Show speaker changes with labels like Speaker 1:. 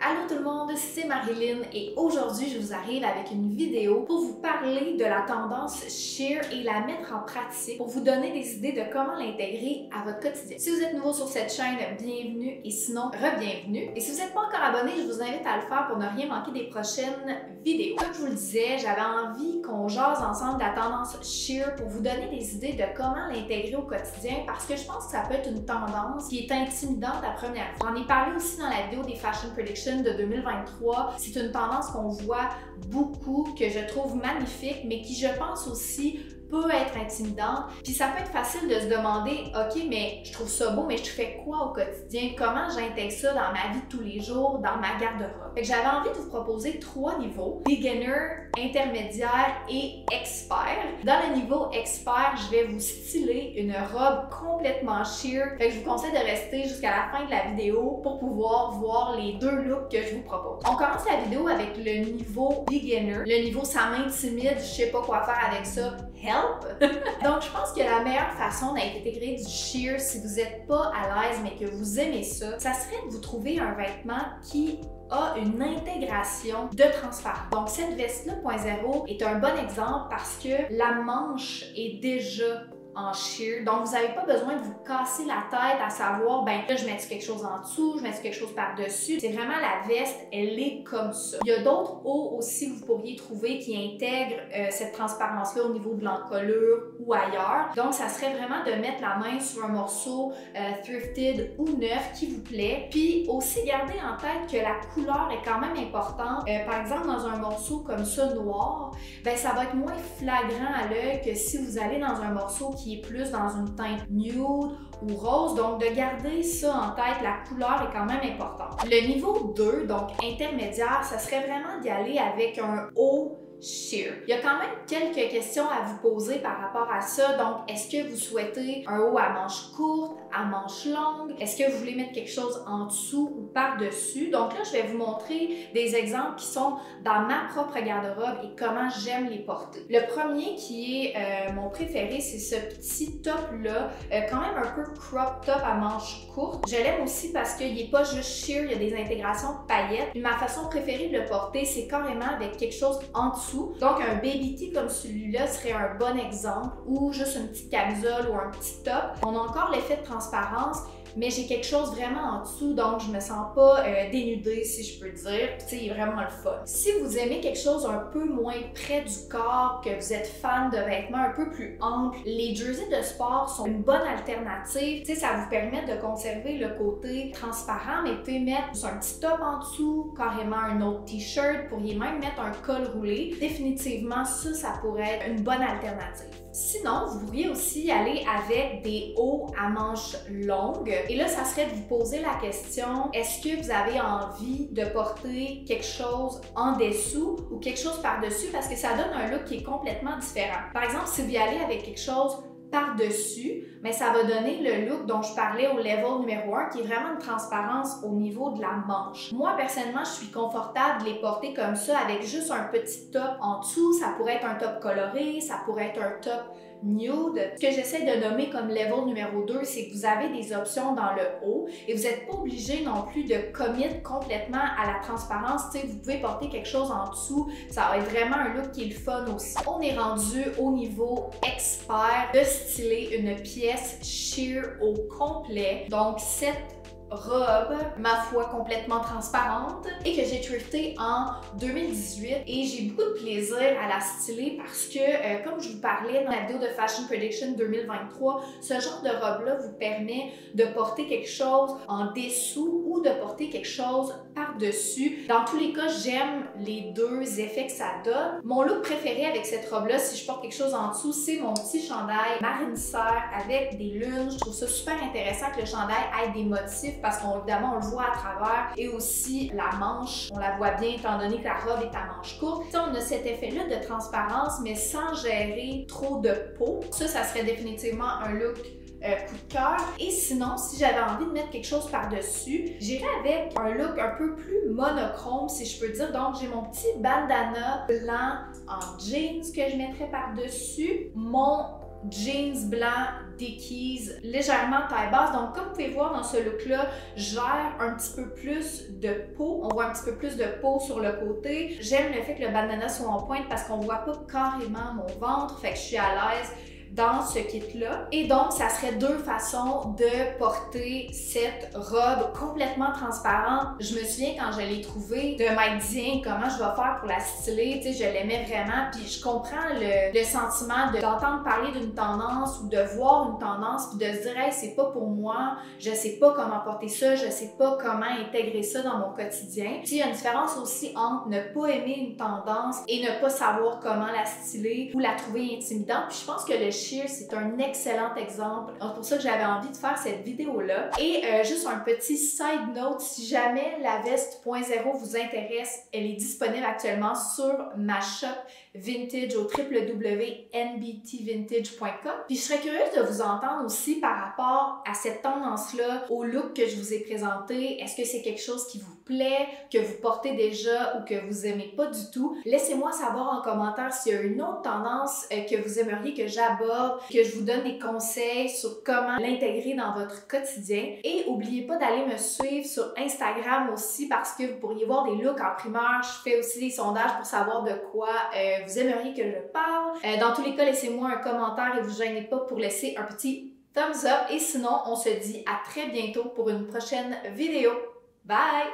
Speaker 1: Allô tout le monde, c'est Marilyn et aujourd'hui je vous arrive avec une vidéo pour vous parler de la tendance sheer et la mettre en pratique pour vous donner des idées de comment l'intégrer à votre quotidien. Si vous êtes nouveau sur cette chaîne, bienvenue et sinon, re-bienvenue. Et si vous n'êtes pas encore abonné, je vous invite à le faire pour ne rien manquer des prochaines vidéos. Comme je vous le disais, j'avais envie qu'on jase ensemble de la tendance sheer pour vous donner des idées de comment l'intégrer au quotidien parce que je pense que ça peut être une tendance qui est intimidante à première vue. J'en ai parlé aussi dans la vidéo des Fashion Predictions de 2023. C'est une tendance qu'on voit beaucoup, que je trouve magnifique, mais qui, je pense aussi, peut être intimidante. Puis ça peut être facile de se demander, OK, mais je trouve ça beau, mais je fais quoi au quotidien? Comment j'intègre ça dans ma vie de tous les jours, dans ma garde-robe? Fait que j'avais envie de vous proposer 3 niveaux: beginner, intermédiaire et expert. Dans le niveau expert, je vais vous styler une robe complètement sheer. Fait que je vous conseille de rester jusqu'à la fin de la vidéo pour pouvoir voir les 2 looks que je vous propose. On commence la vidéo avec le niveau beginner. Le niveau ça m'intimide, je sais pas quoi faire avec ça. Help! Donc, je pense que la meilleure façon d'intégrer du sheer, si vous n'êtes pas à l'aise mais que vous aimez ça, ça serait de vous trouver un vêtement qui a une intégration de transparence. Donc, cette veste-là, .0, est un bon exemple parce que la manche est déjà en sheer. Donc, vous n'avez pas besoin de vous casser la tête à savoir, ben là, je mets quelque chose en dessous, je mets quelque chose par-dessus. C'est vraiment la veste, elle est comme ça. Il y a d'autres hauts aussi que vous pourriez trouver qui intègrent cette transparence-là au niveau de l'encolure ou ailleurs. Donc, ça serait vraiment de mettre la main sur un morceau thrifted ou neuf qui vous plaît. Puis aussi, gardez en tête que la couleur est quand même importante. Par exemple, dans un morceau comme ça, noir, ben ça va être moins flagrant à l'œil que si vous allez dans un morceau qui est plus dans une teinte nude ou rose. Donc, de garder ça en tête, la couleur est quand même importante. Le niveau 2, donc intermédiaire, ça serait vraiment d'y aller avec un haut sheer. Il y a quand même quelques questions à vous poser par rapport à ça. Donc, est-ce que vous souhaitez un haut à manches courtes, à manches longues? Est-ce que vous voulez mettre quelque chose en dessous ou par-dessus? Donc là, je vais vous montrer des exemples qui sont dans ma propre garde-robe et comment j'aime les porter. Le premier qui est mon préféré, c'est ce petit top-là, quand même un peu crop top à manches courtes. Je l'aime aussi parce qu'il n'est pas juste sheer, il y a des intégrations de paillettes. Puis ma façon préférée de le porter, c'est carrément avec quelque chose en dessous. Donc, un baby tee comme celui-là serait un bon exemple, ou juste une petite camisole ou un petit top. On a encore l'effet de transparence, mais j'ai quelque chose vraiment en dessous, donc je me sens pas dénudée, si je peux dire. Puis, tu sais, il est vraiment le fun. Si vous aimez quelque chose un peu moins près du corps, que vous êtes fan de vêtements un peu plus amples, les jerseys de sport sont une bonne alternative. Tu sais, ça vous permet de conserver le côté transparent, mais vous pouvez mettre un petit top en dessous, carrément un autre t-shirt, vous pourriez même mettre un col roulé. Définitivement, ça pourrait être une bonne alternative. Sinon, vous pourriez aussi aller avec des hauts à manches longues. Et là, ça serait de vous poser la question, est-ce que vous avez envie de porter quelque chose en dessous ou quelque chose par-dessus? Parce que ça donne un look qui est complètement différent. Par exemple, si vous y allez avec quelque chose par-dessus, mais ça va donner le look dont je parlais au level numéro 1, qui est vraiment une transparence au niveau de la manche. Moi, personnellement, je suis confortable de les porter comme ça, avec juste un petit top en dessous. Ça pourrait être un top coloré, ça pourrait être un top nude. Ce que j'essaie de nommer comme level numéro 2, c'est que vous avez des options dans le haut et vous n'êtes pas obligé non plus de commit complètement à la transparence. Tu sais, vous pouvez porter quelque chose en dessous, ça va être vraiment un look qui est le fun aussi. On est rendu au niveau expert de styler une pièce sheer au complet. Donc, cette robe, ma foi, complètement transparente et que j'ai thrifté en 2018 et j'ai beaucoup de plaisir à la styler parce que, comme je vous parlais dans la vidéo de Fashion Prediction 2023, ce genre de robe-là vous permet de porter quelque chose en dessous ou de porter quelque chose par-dessus. Dans tous les cas, j'aime les 2 effets que ça donne. Mon look préféré avec cette robe-là, si je porte quelque chose en dessous, c'est mon petit chandail marine serre avec des lunes. Je trouve ça super intéressant que le chandail ait des motifs parce qu'évidemment, on le voit à travers et aussi la manche, on la voit bien étant donné que la robe est à manche courte. T'sais, on a cet effet-là de transparence, mais sans gérer trop de peau. Ça serait définitivement un look coup de cœur. Et sinon, si j'avais envie de mettre quelque chose par-dessus, j'irais avec un look un peu plus monochrome, si je peux dire. Donc, j'ai mon petit bandana blanc en jeans que je mettrais par-dessus, mon jeans blanc, Dickies, légèrement taille basse. Donc comme vous pouvez voir dans ce look-là, je gère un petit peu plus de peau. On voit un petit peu plus de peau sur le côté. J'aime le fait que le bandana soit en pointe parce qu'on voit pas carrément mon ventre, fait que je suis à l'aise dans ce kit-là. Et donc, ça serait deux façons de porter cette robe complètement transparente. Je me souviens quand je l'ai trouvée, de m'être dit comment je vais faire pour la styler, tu sais, je l'aimais vraiment, puis je comprends le sentiment d'entendre parler d'une tendance ou de voir une tendance, puis de se dire « Hey, c'est pas pour moi, je sais pas comment porter ça, je sais pas comment intégrer ça dans mon quotidien. » Puis il y a une différence aussi entre ne pas aimer une tendance et ne pas savoir comment la styler ou la trouver intimidante. Puis je pense que le sheer, c'est un excellent exemple. C'est pour ça que j'avais envie de faire cette vidéo-là. Et juste un petit side note, si jamais la veste 0.0 vous intéresse, elle est disponible actuellement sur ma shop vintage au www.nbtvintage.com. Puis je serais curieuse de vous entendre aussi par rapport à cette tendance-là, au look que je vous ai présenté. Est-ce que c'est quelque chose qui vous plaît, que vous portez déjà ou que vous aimez pas du tout? Laissez-moi savoir en commentaire s'il y a une autre tendance que vous aimeriez que j'aborde, que je vous donne des conseils sur comment l'intégrer dans votre quotidien. Et n'oubliez pas d'aller me suivre sur Instagram aussi parce que vous pourriez voir des looks en primeur. Je fais aussi des sondages pour savoir de quoi vous aimeriez que je parle. Dans tous les cas, laissez-moi un commentaire et vous gênez pas pour laisser un petit thumbs up. Et sinon, on se dit à très bientôt pour une prochaine vidéo. Bye!